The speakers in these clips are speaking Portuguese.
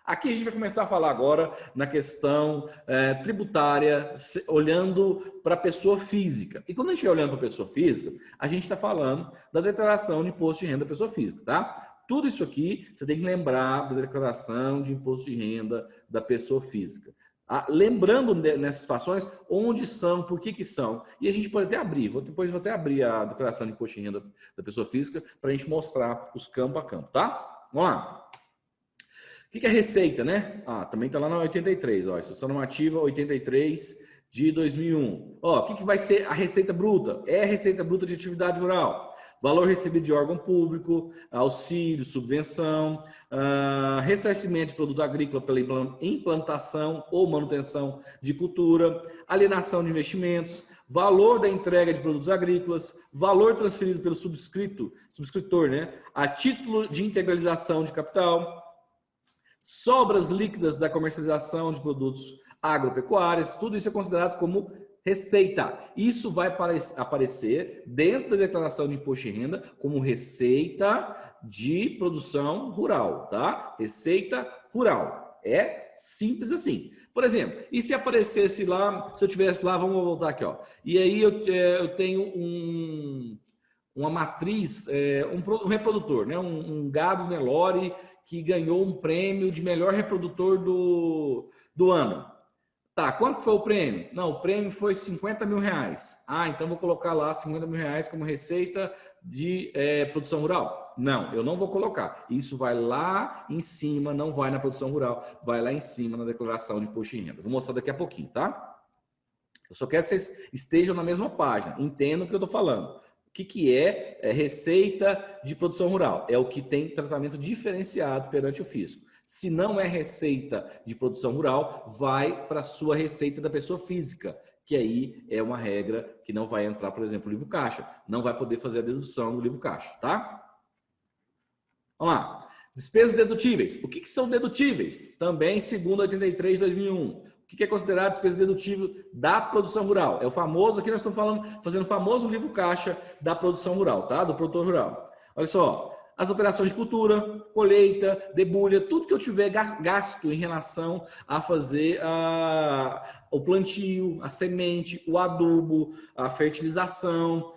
Aqui a gente vai começar a falar agora na questão tributária, olhando para a pessoa física. E quando a gente vai olhando para a pessoa física, a gente está falando da declaração de imposto de renda da pessoa física, tá? Tudo isso aqui você tem que lembrar da declaração de imposto de renda da pessoa física. Lembrando nessas situações onde são, por que são. E a gente pode até abrir, depois vou até abrir a declaração de imposto de renda da pessoa física para a gente mostrar os campo a campo, tá? Vamos lá. O que é receita, né? Também está lá na 83, ó, Instrução Normativa 83 de 2001. Ó, o que vai ser a receita bruta? É a receita bruta de atividade rural. Valor recebido de órgão público, auxílio, subvenção, ressarcimento de produto agrícola pela implantação ou manutenção de cultura, alienação de investimentos, valor da entrega de produtos agrícolas, valor transferido pelo subscritor, né, a título de integralização de capital, sobras líquidas da comercialização de produtos agropecuários, tudo isso é considerado como receita. Isso vai aparecer dentro da declaração de imposto de renda como receita de produção rural, tá? Receita rural. É simples assim. Por exemplo, e se aparecesse lá, se eu tivesse lá, vamos voltar aqui, ó. E aí eu tenho uma matriz, um reprodutor, né? Um gado Nelore que ganhou um prêmio de melhor reprodutor do ano. Tá, quanto foi o prêmio? Não, o prêmio foi 50 mil reais. Então vou colocar lá 50 mil reais como receita de produção rural? Não, eu não vou colocar. Isso vai lá em cima, não vai na produção rural, vai lá em cima na declaração de imposto de renda. Vou mostrar daqui a pouquinho, tá? Eu só quero que vocês estejam na mesma página, entendam o que eu estou falando. O que é receita de produção rural? É o que tem tratamento diferenciado perante o fisco. Se não é receita de produção rural, vai para a sua receita da pessoa física, que aí é uma regra que não vai entrar, por exemplo, o livro caixa. Não vai poder fazer a dedução do livro caixa, tá? Vamos lá. Despesas dedutíveis. O que são dedutíveis? Também segundo 83 de 2001. O que é considerado despesa dedutível da produção rural? É o famoso, aqui nós estamos fazendo o famoso livro caixa da produção rural, tá? Do produtor rural. Olha só. As operações de cultura, colheita, debulha, tudo que eu tiver gasto em relação a fazer o plantio, a semente, o adubo, a fertilização,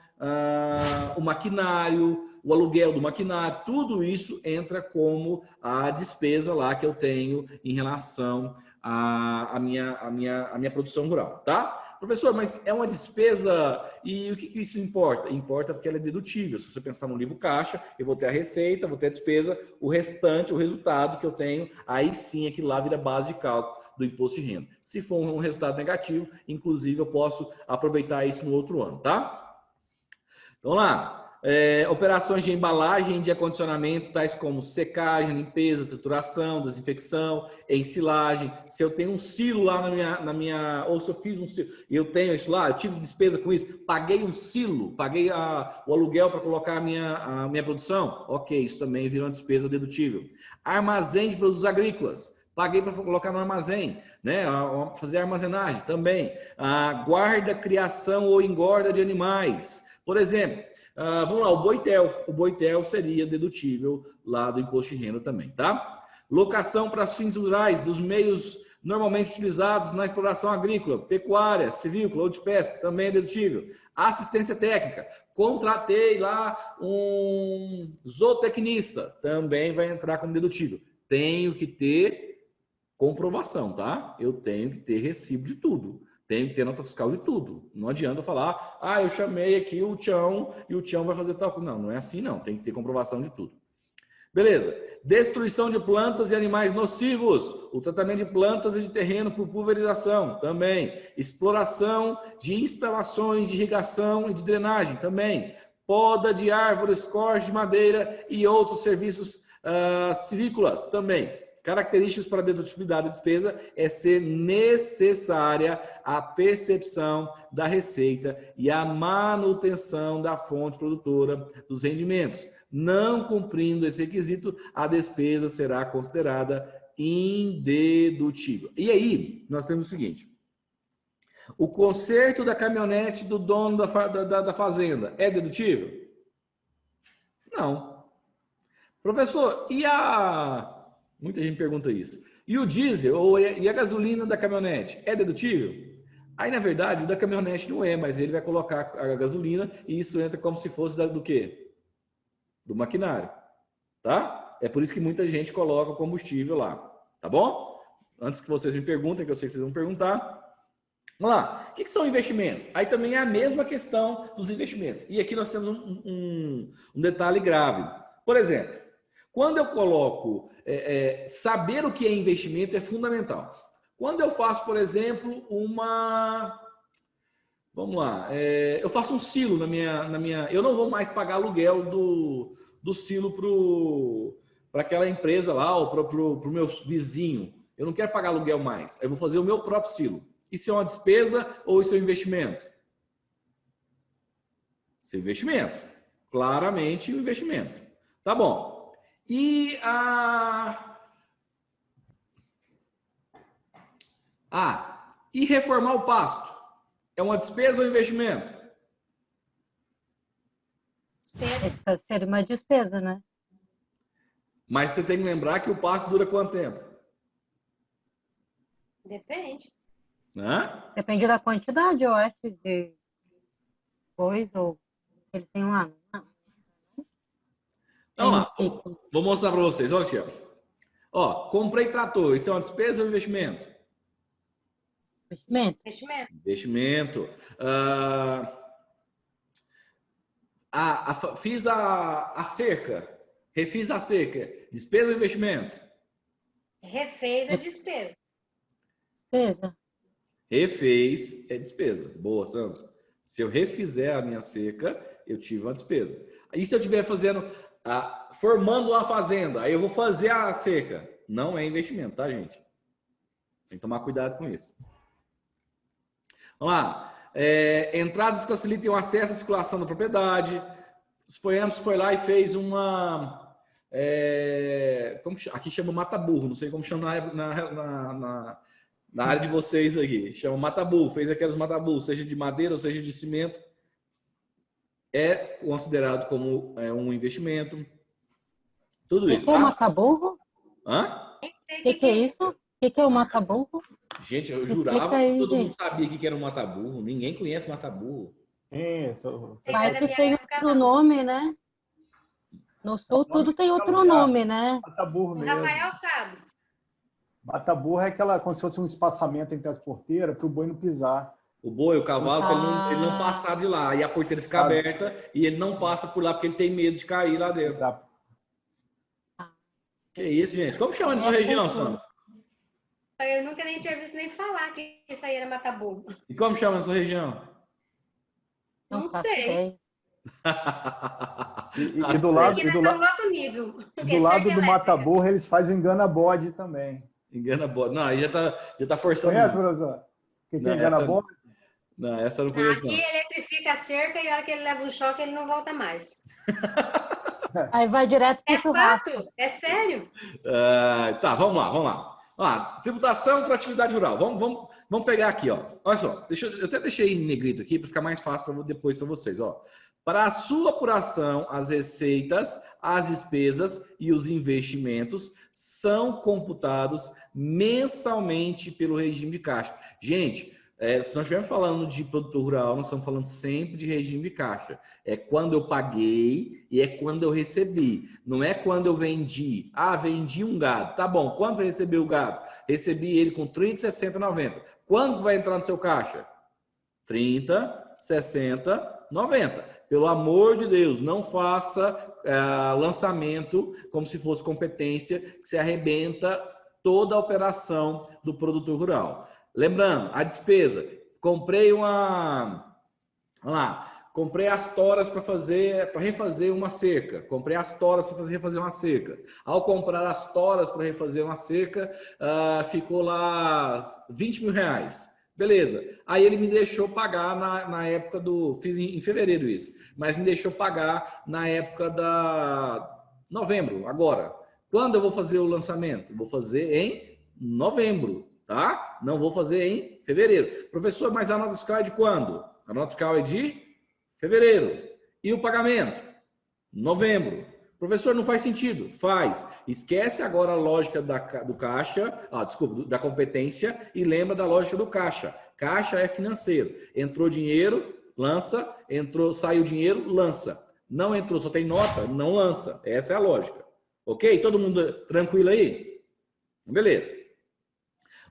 o maquinário, o aluguel do maquinário, tudo isso entra como a despesa lá que eu tenho em relação à minha produção rural, tá? Professor, mas é uma despesa e o que isso importa? Importa porque ela é dedutível. Se você pensar no livro caixa, eu vou ter a receita, vou ter a despesa, o restante, o resultado que eu tenho, aí sim é que lá vira base de cálculo do imposto de renda. Se for um resultado negativo, inclusive eu posso aproveitar isso no outro ano, tá? Então lá. Operações de embalagem de acondicionamento, tais como secagem, limpeza, trituração, desinfecção, ensilagem. Se eu tenho um silo lá na minha ou se eu fiz um silo, eu tenho isso lá, eu tive despesa com isso, paguei um silo, paguei o aluguel para colocar a minha produção, ok, isso também vira uma despesa dedutível. Armazém de produtos agrícolas. Paguei para colocar no armazém, né? Fazer armazenagem também. Guarda, criação ou engorda de animais. Por exemplo, vamos lá, o boitel. O boitel seria dedutível lá do imposto de renda também, tá? Locação para fins rurais dos meios normalmente utilizados na exploração agrícola, pecuária, civícola ou de pesca, também é dedutível. Assistência técnica. Contratei lá um zootecnista, também vai entrar como dedutível. Tenho que ter comprovação, tá? Eu tenho que ter recibo de tudo. Tem que ter nota fiscal de tudo. Não adianta falar, eu chamei aqui o Tião e o Tião vai fazer tal coisa. Não, não é assim não. Tem que ter comprovação de tudo. Beleza. Destruição de plantas e animais nocivos. O tratamento de plantas e de terreno por pulverização. Também. Exploração de instalações de irrigação e de drenagem. Também. Poda de árvores, corte de madeira e outros serviços civícolas. Também. Características para a dedutibilidade da despesa é ser necessária a percepção da receita e a manutenção da fonte produtora dos rendimentos. Não cumprindo esse requisito, a despesa será considerada indedutível. E aí, nós temos o seguinte. O conserto da caminhonete do dono da fazenda é dedutível? Não. Professor, e a Muita gente pergunta isso. E o diesel e a gasolina da caminhonete é dedutível? Aí, na verdade, o da caminhonete não é, mas ele vai colocar a gasolina e isso entra como se fosse do quê? Do maquinário, tá? É por isso que muita gente coloca o combustível lá, tá bom? Antes que vocês me perguntem, que eu sei que vocês vão perguntar. Vamos lá. O que são investimentos? Aí também é a mesma questão dos investimentos. E aqui nós temos um detalhe grave. Por exemplo, quando eu coloco saber o que é investimento é fundamental. Quando eu faço, por exemplo, vamos lá, eu faço um silo na minha. Eu não vou mais pagar aluguel do silo para aquela empresa lá ou para o meu vizinho. Eu não quero pagar aluguel mais. Eu vou fazer o meu próprio silo. Isso é uma despesa ou isso é um investimento? Isso é investimento. Claramente um investimento. Tá bom. E e reformar o pasto? É uma despesa ou investimento? Despesa. Seria uma despesa, né? Mas você tem que lembrar que o pasto dura quanto tempo? Depende. Né? Depende da quantidade, eu acho, de coisa, ou ele tem um ano. Vamos lá. Vou mostrar para vocês. Olha aqui, ó. Comprei trator. Isso é uma despesa ou investimento? Investimento. Investimento. Fiz a cerca. Refiz a cerca. Despesa ou investimento? Refez a despesa. Despesa. Refez é despesa. Boa, Santos. Se eu refizer a minha cerca, eu tive uma despesa. E se eu estiver formando uma fazenda, aí eu vou fazer a cerca. Não é investimento, tá, gente? Tem que tomar cuidado com isso. Vamos lá. Entradas que facilitam o acesso à circulação da propriedade. Suponhamos que foi lá e fez uma... aqui chama mata-burro, não sei como chama na área de vocês aqui. Chama mata-burro. Fez aquelas mata-burro, seja de madeira ou seja de cimento. É considerado como um investimento. Tudo isso. O que é o mata-burro? Hã? O que é isso? O que é o mata-burro? Gente, eu jurava que todo mundo sabia o que era um mata-burro. Ninguém conhece mata-burro. Mas que tem outro nome, né? No sul tudo tem outro nome, né? Mata-burro mesmo. Rafael sabe. Mata-burro é aquela, como se fosse um espaçamento entre as porteiras para o boi não pisar. O boi, o cavalo, para ele não passar de lá. E a porteira fica aberta e ele não passa por lá porque ele tem medo de cair lá dentro. Que isso, gente? Como chama na sua região, Sandra? Eu nunca nem tinha visto nem falar que isso aí era mata-burro. E como chama na sua região? Não sei. E do lado, Aqui nós estamos no outro nível. do lado do mata-burro, eles fazem o engana-bode também. Engana-bode. Não, aí já tá forçando. Conhece, professor? O que é engana-bode? Não, essa eu não conheço, não. Aqui eletrifica a cerca e a hora que ele leva um choque, ele não volta mais. Aí vai direto para o churrasco. Fato, é sério. Tá, vamos lá. Tributação para atividade rural. Vamos pegar aqui, ó. Olha só, eu até deixei em negrito aqui para ficar mais fácil depois para vocês, ó. Para a sua apuração, as receitas, as despesas e os investimentos são computados mensalmente pelo regime de caixa. Gente, se nós estivermos falando de produtor rural, nós estamos falando sempre de regime de caixa. É quando eu paguei e é quando eu recebi. Não é quando eu vendi. Vendi um gado. Tá bom, quando você recebeu o gado? Recebi ele com 30, 60, 90. Quando que vai entrar no seu caixa? 30, 60, 90. Pelo amor de Deus, não faça lançamento como se fosse competência, que se arrebenta toda a operação do produtor rural. Lembrando, a despesa, comprei as toras para refazer uma cerca. Comprei as toras para refazer uma cerca. Ao comprar as toras para refazer uma cerca, ficou lá R$20 mil. Beleza. Aí ele me deixou pagar na época fiz em fevereiro isso, mas me deixou pagar na época da novembro, agora. Quando eu vou fazer o lançamento? Vou fazer em novembro. Tá? Não vou fazer em fevereiro. Professor, mas a nota fiscal é de quando? A nota fiscal é de fevereiro. E o pagamento? Novembro. Professor, não faz sentido. Faz. Esquece agora a lógica do caixa, da competência e lembra da lógica do caixa. Caixa é financeiro. Entrou dinheiro, lança. Saiu dinheiro, lança. Não entrou, só tem nota, não lança. Essa é a lógica. Ok? Todo mundo tranquilo aí? Beleza.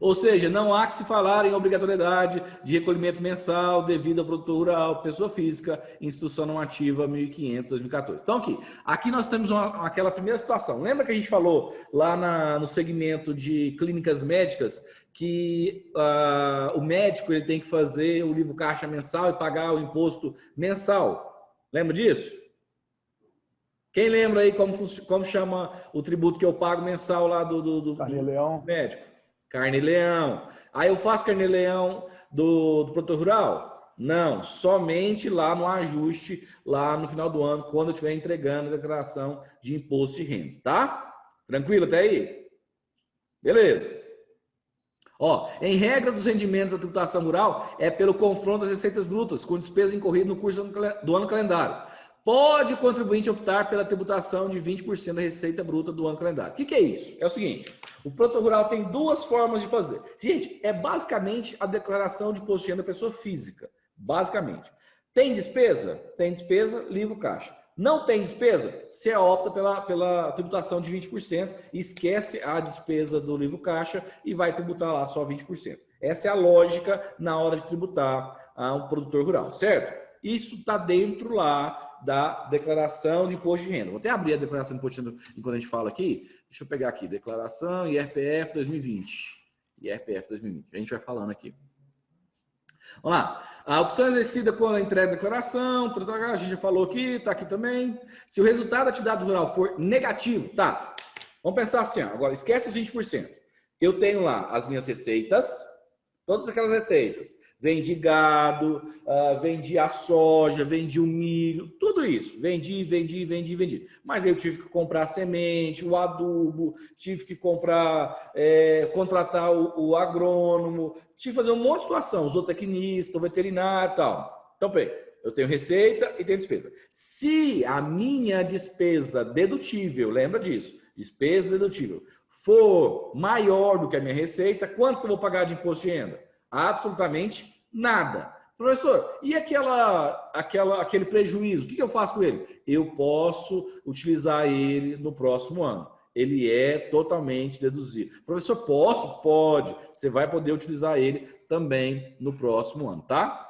Ou seja, não há que se falar em obrigatoriedade de recolhimento mensal devido ao produtor rural, pessoa física, instituição normativa 1500/2014. Então, aqui nós temos aquela primeira situação. Lembra que a gente falou lá no segmento de clínicas médicas que o médico ele tem que fazer o livro caixa mensal e pagar o imposto mensal? Lembra disso? Quem lembra aí como chama o tributo que eu pago mensal lá do Carnê-leão médico? Carnê-leão. Aí eu faço carnê-leão do produtor rural? Não, somente lá no ajuste, lá no final do ano, quando eu estiver entregando a declaração de imposto de renda, tá? Tranquilo até aí? Beleza. Ó, em regra dos rendimentos da tributação rural, é pelo confronto das receitas brutas, com despesa incorrida no curso do ano calendário. Pode o contribuinte optar pela tributação de 20% da receita bruta do ano calendário. O que é isso? É o seguinte, o produtor rural tem duas formas de fazer. Gente, é basicamente a declaração de imposto de renda da pessoa física. Basicamente. Tem despesa? Tem despesa, livro caixa. Não tem despesa? Você opta pela tributação de 20%, esquece a despesa do livro caixa e vai tributar lá só 20%. Essa é a lógica na hora de tributar a um produtor rural, certo? Isso está dentro lá da declaração de imposto de renda. Vou até abrir a declaração de imposto de renda enquanto a gente fala aqui. Deixa eu pegar aqui, declaração IRPF 2020. IRPF 2020. A gente vai falando aqui. Vamos lá. A opção exercida quando a entrega da declaração, a gente já falou aqui, está aqui também. Se o resultado da atividade rural for negativo, tá. Vamos pensar assim, ó, agora esquece os 20%. Eu tenho lá as minhas receitas, todas aquelas receitas. Vendi gado, vendi a soja, vendi o milho, tudo isso. Vendi. Mas eu tive que comprar a semente, o adubo, tive que comprar, contratar o agrônomo, tive que fazer um monte de situação, o zootecnista, o veterinário e tal. Então, bem, eu tenho receita e tenho despesa. Se a minha despesa dedutível, lembra disso, despesa dedutível, for maior do que a minha receita, quanto que eu vou pagar de imposto de renda? Absolutamente nada. Professor, e aquele prejuízo? O que eu faço com ele? Eu posso utilizar ele no próximo ano. Ele é totalmente deduzível. Professor, posso? Pode. Você vai poder utilizar ele também no próximo ano, tá?